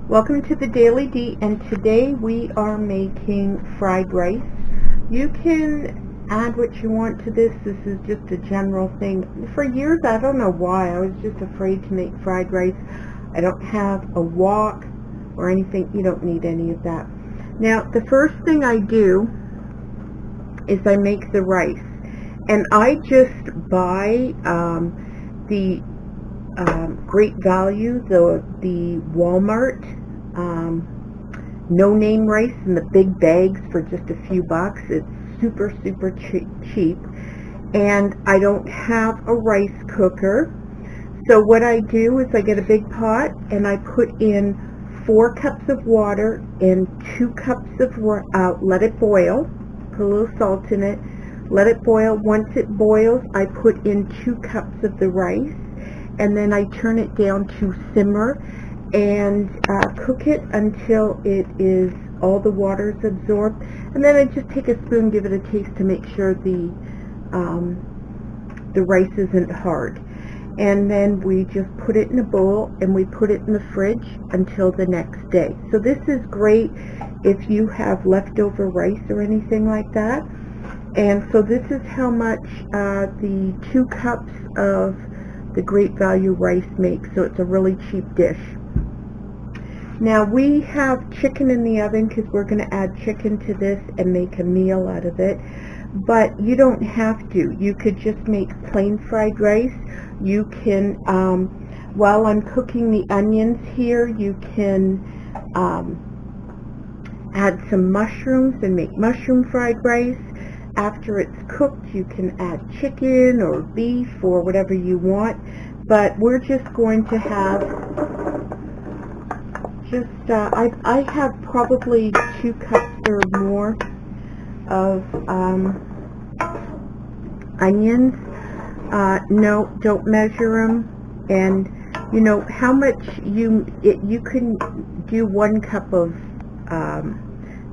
Welcome to the Daily D, and today we are making fried rice. You can add what you want to this. This is just a general thing. For years, I don't know why, I was just afraid to make fried rice. I don't have a wok or anything. You don't need any of that. Now, the first thing I do is I make the rice. And I just buy the Great Value, the Walmart no-name rice in the big bags for just a few bucks. It's super cheap, and I don't have a rice cooker. So what I do is I get a big pot and I put in 4 cups of water and 2 cups of let it boil. Put a little salt in it. Let it boil. Once it boils, I put in 2 cups of the rice, and then I turn it down to simmer and cook it until it is all the water is absorbed. And then I just take a spoon, give it a taste to make sure the rice isn't hard. And then we just put it in a bowl and we put it in the fridge until the next day. So this is great if you have leftover rice or anything like that. And so this is how much the 2 cups of the Great Value rice makes. So it's a really cheap dish. Now we have chicken in the oven because we're going to add chicken to this and make a meal out of it. But you don't have to. You could just make plain fried rice. You can, while I'm cooking the onions here, you can add some mushrooms and make mushroom fried rice. After it's cooked, you can add chicken or beef or whatever you want. But we're just going to have I have probably 2 cups or more of onions. No, don't measure them. And you know how much you can do 1 cup of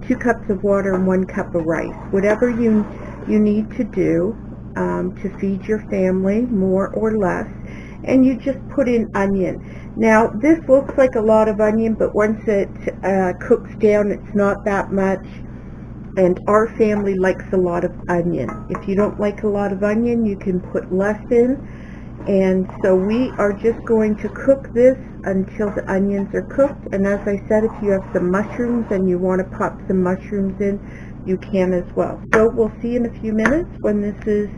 2 cups of water and 1 cup of rice. Whatever you need to do to feed your family, more or less. And you just put in onion. Now this looks like a lot of onion, but once it cooks down, it's not that much. And our family likes a lot of onion. If you don't like a lot of onion, you can put less in. And so we are just going to cook this until the onions are cooked. And as I said, if you have some mushrooms and you want to pop some mushrooms in, you can as well. So we'll see in a few minutes when this is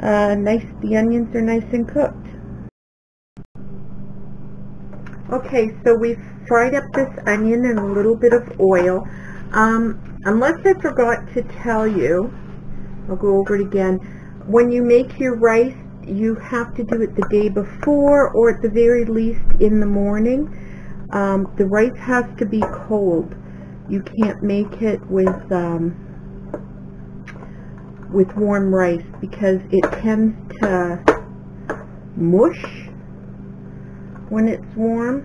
nice. The onions are nice and cooked. Okay, so we've fried up this onion in a little bit of oil. Unless I forgot to tell you, I'll go over it again. When you make your rice, you have to do it the day before, or at the very least in the morning. The rice has to be cold. You can't make it with warm rice because it tends to mush when it's warm.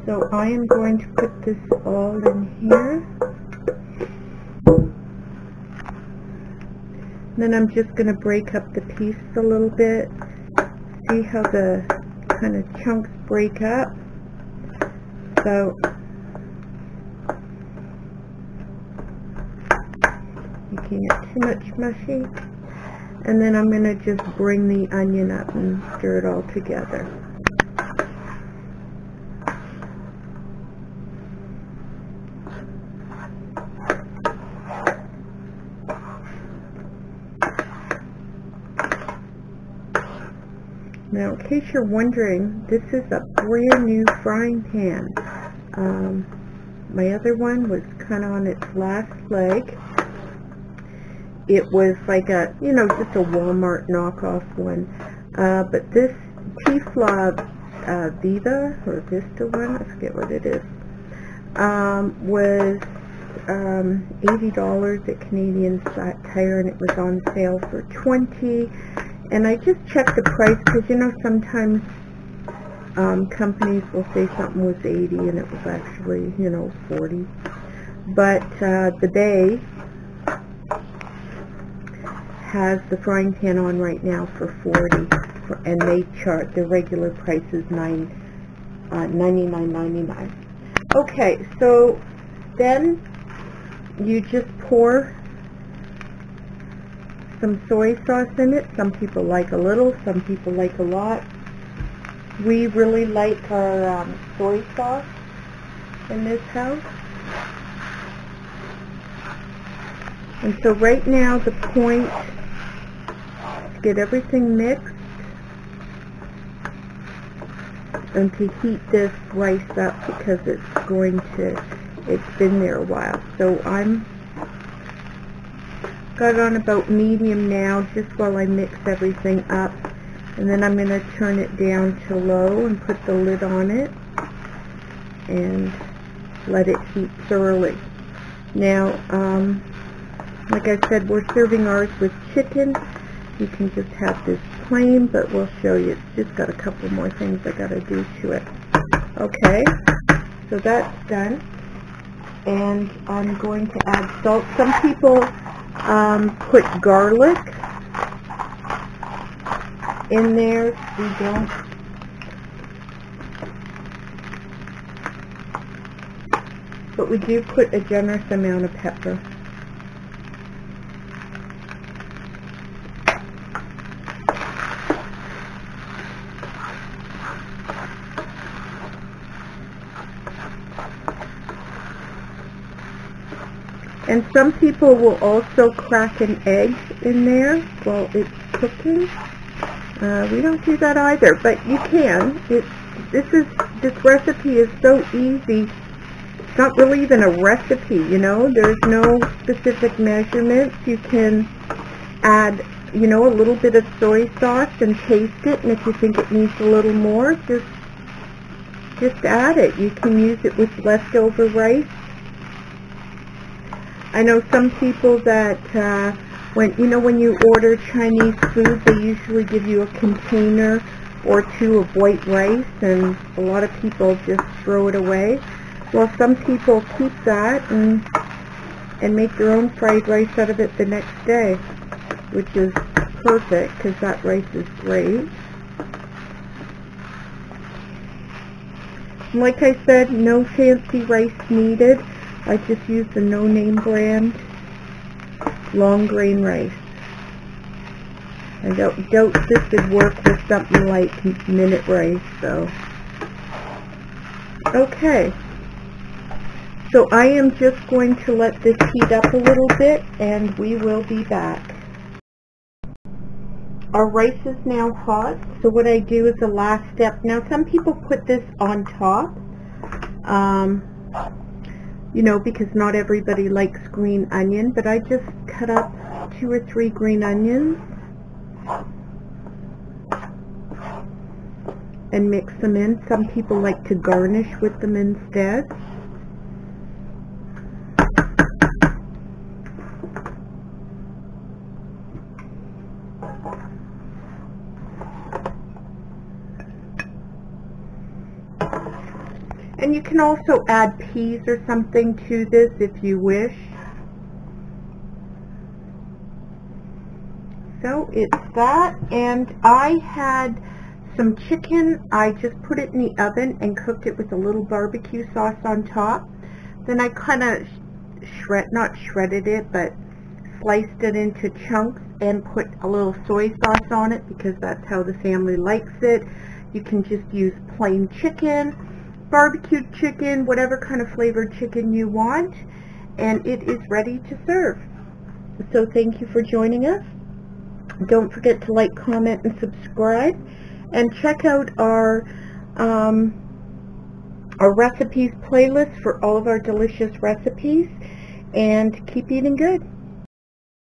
So I am going to put this all in here. Then I'm just going to break up the piece a little bit. See how the kind of chunks break up? So making it too much mushy. And then I'm going to just bring the onion up and stir it all together. Now, in case you're wondering, this is a brand new frying pan. My other one was kind of on its last leg. It was like a, just a Walmart knockoff one. But this T-Fla Viva, or Vista one, I forget what it is, was $80 at Canadian Tire, and it was on sale for $20. And I just checked the price because, sometimes companies will say something was $80 and it was actually, $40. But the Bay has the frying pan on right now for $40, and they charge, the regular price is $9. $99.99. Okay, so then you just pour some soy sauce in it. Some people like a little, some people like a lot. We really like our soy sauce in this house. And so right now the point is to get everything mixed and to heat this rice up because it's been there a while. So I'm got it on about medium now, just while I mix everything up, and then I'm going to turn it down to low and put the lid on it and let it heat thoroughly. Now, like I said, we're serving ours with chicken. You can just have this plain, but we'll show you. It's just got a couple more things I got to do to it. Okay, so that's done, and I'm going to add salt. Some people put garlic in there. We don't. But we do put a generous amount of pepper. And some people will also crack an egg in there while it's cooking. We don't do that either, but you can. This recipe is so easy. It's not really even a recipe, you know. There's no specific measurements. You can add, you know, a little bit of soy sauce and taste it, and if you think it needs a little more, just add it. You can use it with leftover rice. I know some people that when you order Chinese food, they usually give you a container or two of white rice, and a lot of people just throw it away. Well, some people keep that and make their own fried rice out of it the next day, which is perfect because that rice is great. And like I said, no fancy rice needed. I just use the no-name brand long grain rice. I doubt this would work with something like minute rice, so. Okay. So I am just going to let this heat up a little bit, and we will be back. Our rice is now hot, so what I do is the last step. Now some people put this on top. You know, because not everybody likes green onion, but I just cut up 2 or 3 green onions and mix them in. Some people like to garnish with them instead. And you can also add peas or something to this if you wish. So it's that, and I had some chicken. I just put it in the oven and cooked it with a little barbecue sauce on top. Then I kind of not shredded it, but sliced it into chunks and put a little soy sauce on it because that's how the family likes it. You can just use plain chicken, barbecued chicken, whatever kind of flavored chicken you want, and it is ready to serve. So thank you for joining us. Don't forget to like, comment, and subscribe, and check out our recipes playlist for all of our delicious recipes, and keep eating good.